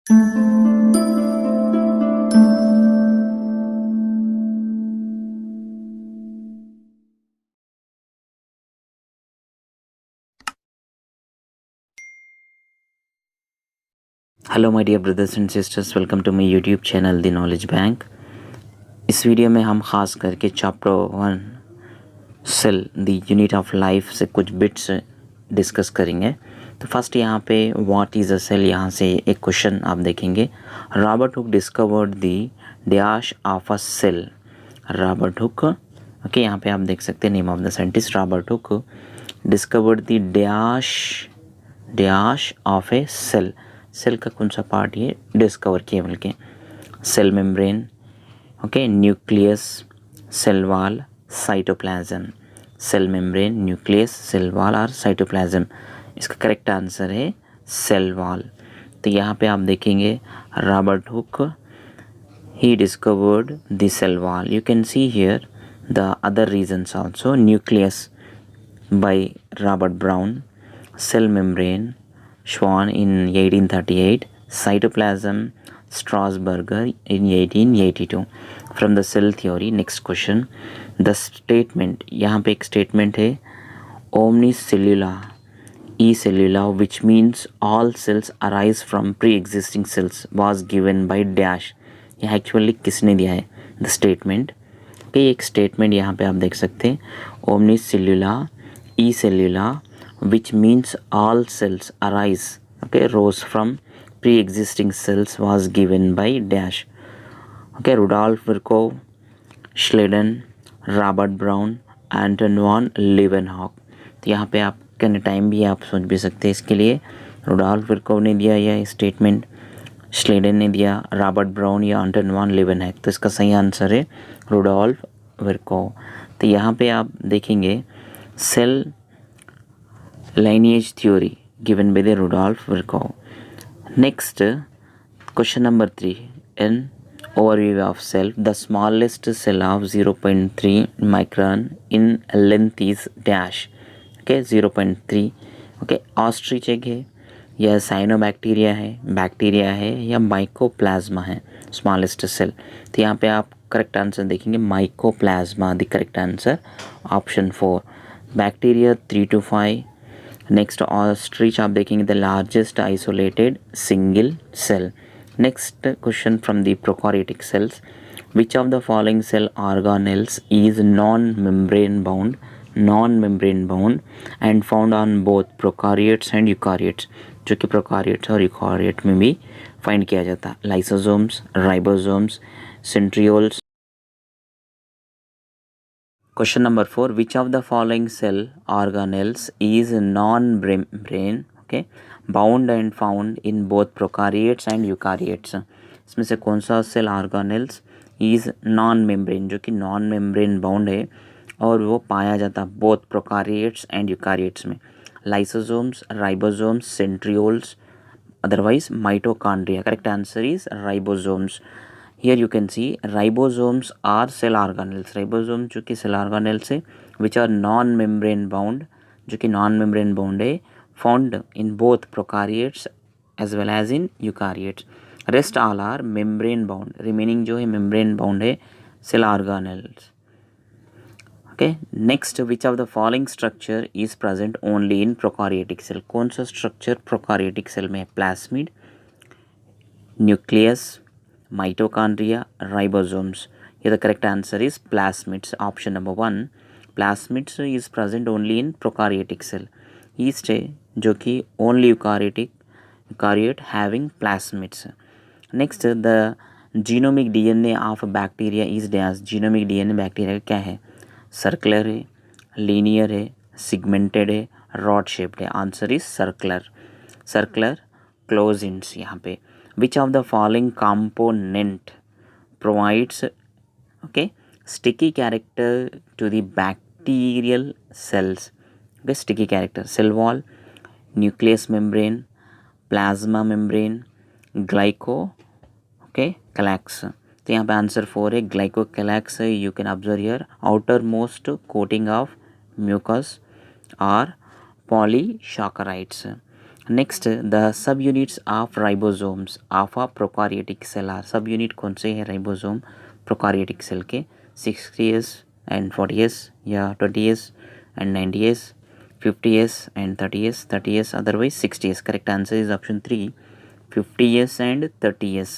Hello my dear brothers and sisters, welcome to my YouTube channel the knowledge bank. इस video में हम खास करके chapter 1 cell the unit of life से कुछ बिट्स डिस्कस करेंगे। तो फर्स्ट यहाँ पे व्हाट इज़ अ सेल, यहाँ से एक क्वेश्चन आप देखेंगे। Robert Hooke discovered the dash of a cell. Robert Hooke, okay, यहाँ पे आप देख सकते हैं name of the scientist. Robert Hooke discovered the dash of a cell. Cell का कौन सा पार्ट ये डिस्कवर किया बोल के? Cell membrane, okay, nucleus, cell wall, cytoplasm. Cell membrane, nucleus, cell wall और साइटोप्लाज्म। इसका करेक्ट आंसर है सेल वॉल। तो यहाँ पे आप देखेंगे Robert hook he discovered the cell wall. You can see here the other reasons also. Nucleus by Robert Brown, cell membrane Schwann in 1838, cytoplasm Strasburger in 1882. From the cell theory, next question, the statement, यहाँ पे एक statement है omnicellular e-cellular, which means all cells arise from pre-existing cells, was given by dash. यह actually किसने दिया है the statement? Okay, एक statement यहाँ पे आप देख सकते हैं, omni cellula e cellula which means all cells arise, okay, rose from pre existing cells was given by dash. Okay, Rudolf Virchow, Schleiden, Robert Brown, Anton von Leeuwenhoek. तो यहाँ पे आप कहने टाइम भी आप सोच भी सकते हैं इसके लिए। रुडॉल्फ विर्कोव ने दिया यह स्टेटमेंट, श्लेडन ने दिया, रॉबर्ट ब्राउन या एंटन वॉन लीवेनहॉक। तो इसका सही आंसर है रुडॉल्फ विर्कोव। तो यहाँ पे आप देखेंगे cell lineage theory given by the Rudolf Virchow. Next question number 3 in overview of cell. The smallest cell of 0.3 micron in length is dash. Okay, 0.3. Okay, ostrich egg है या साइनोबैक्टीरिया है, bacteria है या माइकोप्लाज्मा है smallest cell? तो यहाँ पे आप करेक्ट आंसर देखेंगे mycoplasma, the correct answer option 4। Bacteria 3 to 5। Next ostrich आप देखेंगे the largest isolated single cell. Next question from the prokaryotic cells. Which of the following cell organelles is non-membrane bound and found on both prokaryotes and eukaryotes? जो कि prokaryotes और eukaryote में भी find किया जाता है। lysosomes, ribosomes, centrioles. Question number 4. Which of the following cell organelles is non-membrane, okay, bound and found in both prokaryotes and eukaryotes? इसमें से कौन सा cell organelles is non membrane, जो कि नॉन मेम्ब्रेन बाउंड है और वो पाया जाता है बोथ प्रोकारिएट्स एंड यूकारिएट्स में? Lysosomes, ribosomes, centrioles, otherwise mitochondria. Correct answer is ribosomes. Here you can see ribosomes are cell organelles. Ribosome जो कि सेल ऑर्गेनेल्स है which are non membrane bound, जो कि नॉन मेम्ब्रेन बाउंड है, found in both prokaryotes as well as in eukaryotes. Rest all are membrane bound. Remaining जो है membrane bound है cell organelles. Okay, next, which of the following structure is present only in prokaryotic cell? कौन सा structure prokaryotic cell में है? plasmid, nucleus, mitochondria, ribosomes. Here the correct answer is plasmids. Option number 1, plasmids is present only in prokaryotic cell. Yeast है जो कि only eukaryote having plasmids. Next the genomic DNA of bacteria is dash. Genomic DNA bacteria का क्या है? Circular है, linear है, segmented है, rod shaped है? Answer is circular. सर्कुलर क्लोजिन्स यहाँ पे। Which of the following component provides, okay, sticky character to the bacterial cells? Okay, sticky character, cell wall, nucleus membrane, plasma membrane, glycocalyx. तो यहाँ पे answer 4 है glycocalyx। You can observe here outermost coating of mucus और polysaccharides. Next the subunits of ribosomes of a prokaryotic cell are, subunit कौन से हैं ribosome प्रोकारियोटिक cell के? 60 years and 40 years या 20 years and 90 years, 50 years and 30 years, 30 years otherwise 60 years. Correct answer is option 3 50 years and 30 years.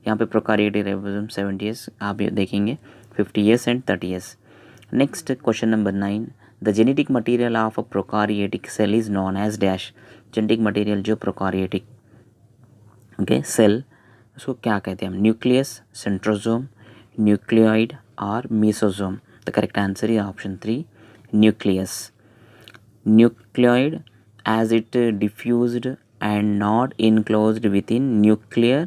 यहाँ पे प्रोकारियोटिक ribosome 70 years आप देखेंगे, 50 years and 30 years. Next question number 9 the genetic material of a prokaryotic cell is known as dash, genetic material जो prokaryotic okay cell उसको क्या कहते हैं हम? न्यूक्लियस, सेंट्रोसोम, न्यूक्लियोइड और mesosome. The correct answer is option 3 nucleus. Nucleoid as it diffused and not enclosed within nuclear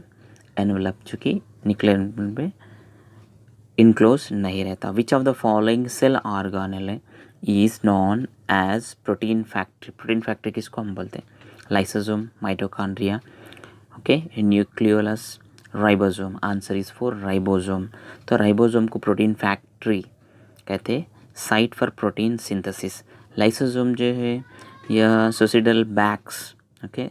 envelope, चूँकि nuclear envelope पे enclose नहीं रहता. Which of the following cell organelle is known as protein factory, protein factory किसको हम बोलते हैं? Lysosome, mitochondria, okay, nucleolus, ribosome. Answer is four ribosome. तो ribosome को प्रोटीन फैक्ट्री कहते हैं, site for protein synthesis. Lysosome जो है या suicidal bags, okay,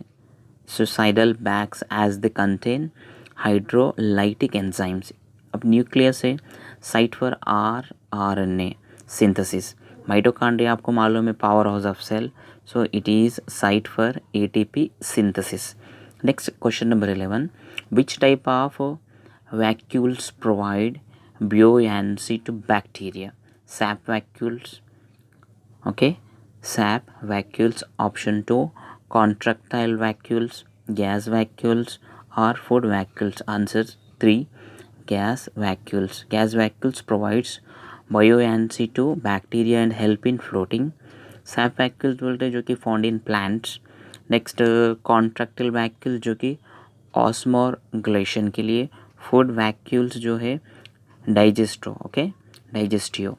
suicidal bags as they contain hydrolytic enzymes. अब न्यूक्लियस है site for RNA synthesis. Mitochondria आपको मालूम है power house of cell, so it is site for ATP synthesis. Next question number 11 which type of vacuoles provide buoyancy to bacteria? Sap vacuoles, okay, sap vacuoles. Option 2 contractile vacuoles, gas vacuoles or food vacuoles. Answer 3 gas vacuoles. Gas vacuoles provides buoyancy to bacteria and help in floating. sap vacuoles बोलते हैं जो कि found in plants. Next contractile vacuoles जो कि ऑस्मोगुलेशन के लिए. Food vacuoles जो है डाइजेस्टो, ओके, डाइजेस्टियो.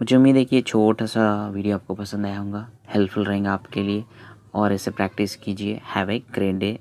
मुझे उम्मीद है कि ये छोटा सा वीडियो आपको पसंद आया होगा, हेल्पफुल रहेगा आपके लिए और इसे प्रैक्टिस कीजिए. Have a great day.